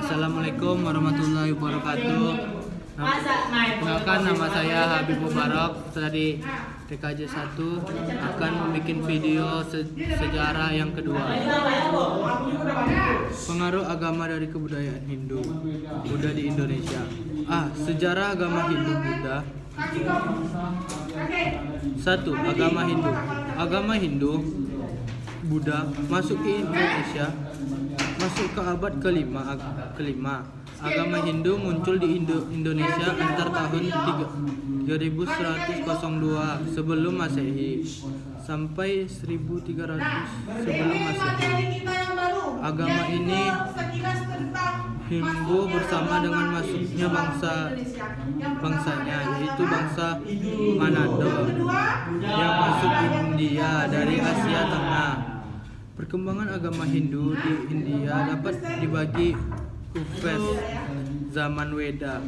Assalamualaikum warahmatullahi wabarakatuh. Kenalkan, nama saya Habib Mubarak dari TKJ 1 akan membuat video sejarah yang kedua. Pengaruh agama dari kebudayaan Hindu Buddha di Indonesia. Sejarah agama Hindu Buddha. 1. Agama Hindu. Agama Hindu Buddha masuk ke Indonesia masuk ke abad kelima. Agama Hindu muncul di Indonesia antar tahun 3102 sebelum Masehi sampai 1300 sebelum Masehi. Agama ini Hindu bersama dengan masuknya bangsanya, yaitu bangsa Manado yang masuk India dari Asia Tengah. Perkembangan agama Hindu di India dapat dibagi Upas zaman Weda.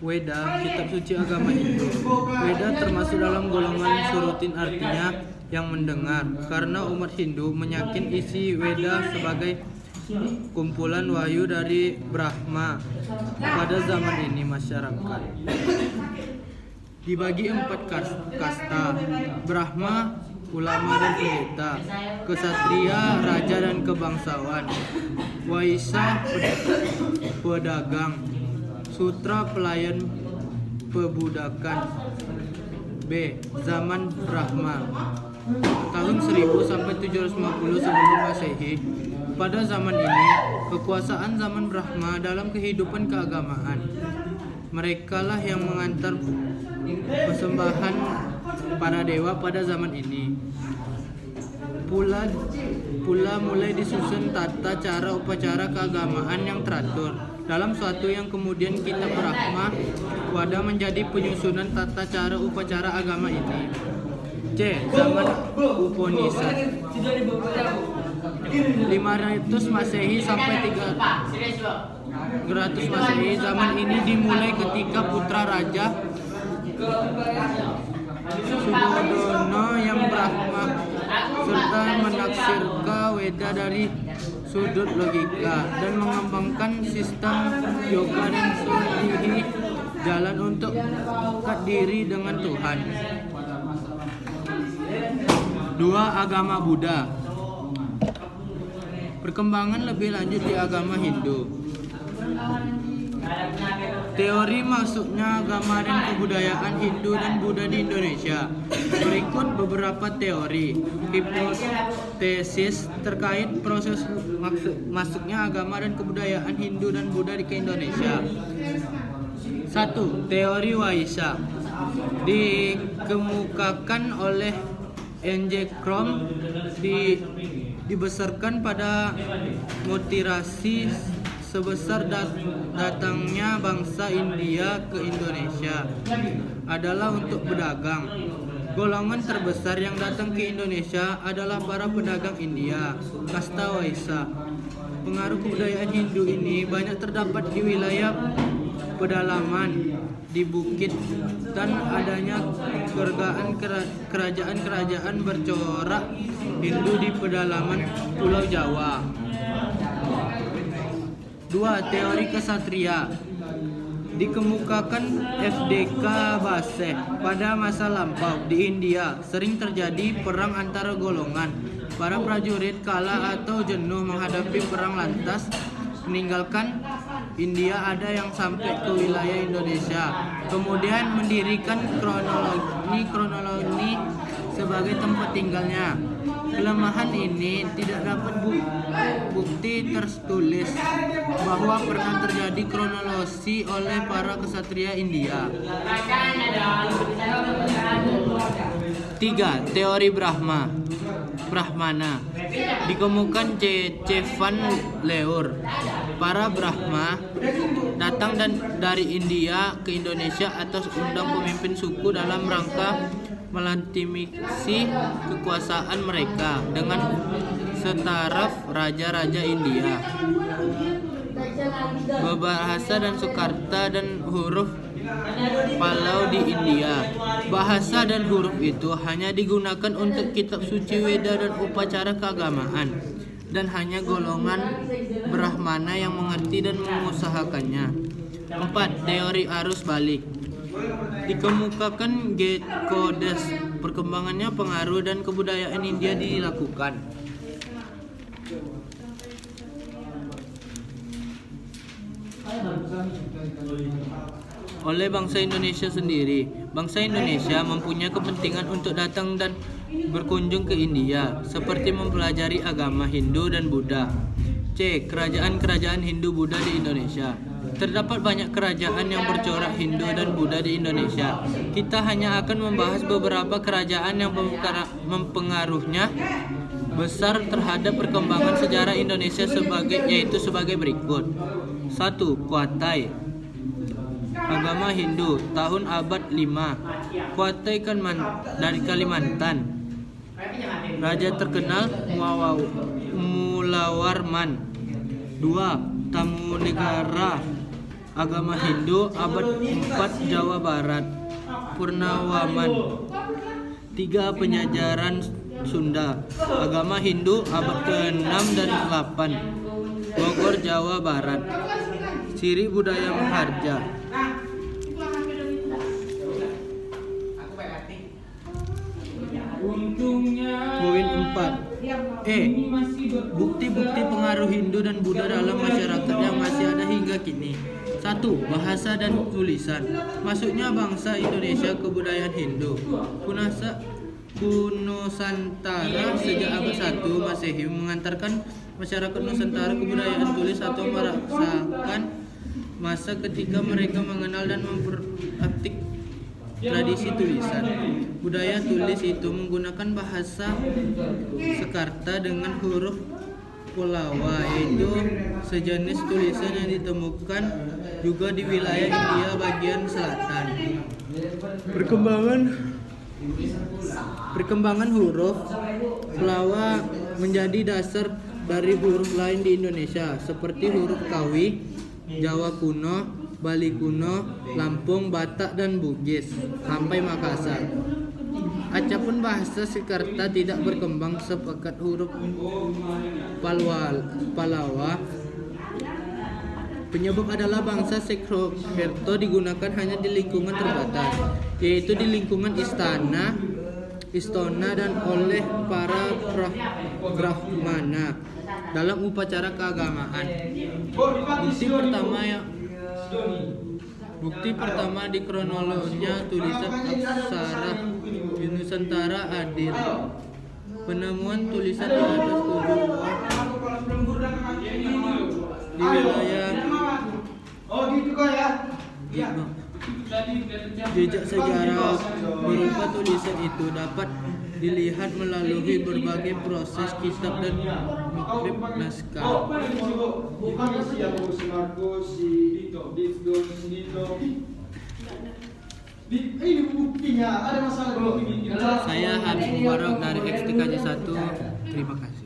Weda, kitab suci agama Hindu. Weda termasuk dalam golongan surutin, artinya yang mendengar, karena umat Hindu meyakin isi Weda sebagai kumpulan wahyu dari Brahma. Pada zaman ini masyarakat dibagi 4 kasta: Brahma, ulama dan pendeta, kesatria, raja dan kebangsawan, Waisya, pedagang, Sutra, pelayan perbudakan. B. Zaman Brahma, tahun 1000 sampai 750 sebelum Masehi. Pada zaman ini, kekuasaan zaman Brahma dalam kehidupan keagamaan. Merekalah yang mengantar persembahan para dewa pada zaman ini. Pula mulai disusun tata cara upacara keagamaan yang teratur dalam suatu yang kemudian kitab Brahma Wada menjadi penyusunan tata cara upacara agama ini. C. Zaman Upanishad, 500 Masehi sampai 300 Masehi. Zaman ini dimulai ketika putra raja Subodono yang Brahma serta menaksirkan Weda dari sudut logika dan mengembangkan sistem yoga dan sulhi jalan untuk dekat diri dengan Tuhan. 2. Agama Buddha. Perkembangan lebih lanjut di agama Hindu. Teori masuknya agama dan kebudayaan Hindu dan Buddha di Indonesia. Berikut beberapa teori hipotesis terkait proses masuknya agama dan kebudayaan Hindu dan Buddha ke Indonesia. 1. Teori Waisya dikemukakan oleh N.J. Krom, dibesarkan pada motivasi sebesar datangnya bangsa India ke Indonesia adalah untuk berdagang. Golongan terbesar yang datang ke Indonesia adalah para pedagang India, kasta Waisya. Pengaruh kebudayaan Hindu ini banyak terdapat di wilayah pedalaman, di bukit, dan adanya kerajaan-kerajaan bercorak Hindu di pedalaman Pulau Jawa. 2. Teori kesatria dikemukakan F.D.K. Base. Pada masa lampau di India sering terjadi perang antara golongan. Para prajurit kalah atau jenuh menghadapi perang lantas meninggalkan India. Ada yang sampai ke wilayah Indonesia, kemudian mendirikan kronologi sebagai tempat tinggalnya. Kelemahan ini tidak dapat bukti tertulis bahwa pernah terjadi kronologi oleh para kesatria India. 3. Teori Brahmana dikemukakan C. Van Leur. Para Brahma datang dari India ke Indonesia atas undang pemimpin suku dalam rangka melegitimasi kekuasaan mereka dengan setaraf raja-raja India. Berbahasa dan Sukarta dan huruf Palau di India. Bahasa dan huruf itu hanya digunakan untuk kitab suci Weda dan upacara keagamaan, dan hanya golongan Brahmana yang mengerti dan mengusahakannya. 4. Teori arus balik. Dikemukakan G-Codes. Perkembangannya, pengaruh, dan kebudayaan India dilakukan oleh bangsa Indonesia sendiri. Bangsa Indonesia mempunyai kepentingan untuk datang dan berkunjung ke India, seperti mempelajari agama Hindu dan Buddha. C. Kerajaan-kerajaan Hindu-Buddha di Indonesia. Terdapat banyak kerajaan yang bercorak Hindu dan Buddha di Indonesia. Kita hanya akan membahas beberapa kerajaan yang mempengaruhnya besar terhadap perkembangan sejarah Indonesia yaitu sebagai berikut. 1. Kuatai. Agama Hindu, tahun abad 5. Kuatai dari Kalimantan. Raja terkenal Mulawarman. 2. Tamunegara. Agama Hindu, abad 4, Jawa Barat. Purnawarman. 3. Penjajaran Sunda. Agama Hindu, abad ke-6 dan 8, Bogor, Jawa Barat. Ciri budaya Maharja. Poin 4. Bukti-bukti pengaruh Hindu dan Buddha dalam masyarakat yang masih ada hingga kini. 1. Bahasa dan tulisan. Masuknya bangsa Indonesia ke kebudayaan Hindu. Nusantara sejak abad 1 Masehi mengantarkan masyarakat Nusantara kebudayaan tulis atau merasakan masa ketika mereka mengenal dan mempraktik tradisi tulisan. Budaya tulis itu menggunakan bahasa Sanskerta dengan huruf Pallawa, yaitu sejenis tulisan yang ditemukan juga di wilayah India bagian selatan. Perkembangan huruf Pallawa menjadi dasar dari huruf lain di Indonesia seperti huruf Kawi, Jawa kuno, Bali kuno, Lampung, Batak, dan Bugis sampai Makassar. Adapun bahasa Sanskerta tidak berkembang sepekat huruf Pallawa. Penyebab adalah bangsa Sanskerta digunakan hanya di lingkungan terbatas, yaitu di lingkungan istana dan oleh para Brahmana dalam upacara keagamaan. Bukti pertama di kronologinya tulisan aksara Nusantara Adil. Penemuan tulisan di atas tujuh di wilayah jejak sejarah berupa tulisan itu dapat dilihat melalui berbagai proses kitab dan manuskrip naskah. Saya Habib Mubarak dari XTKJ 1. Terima kasih.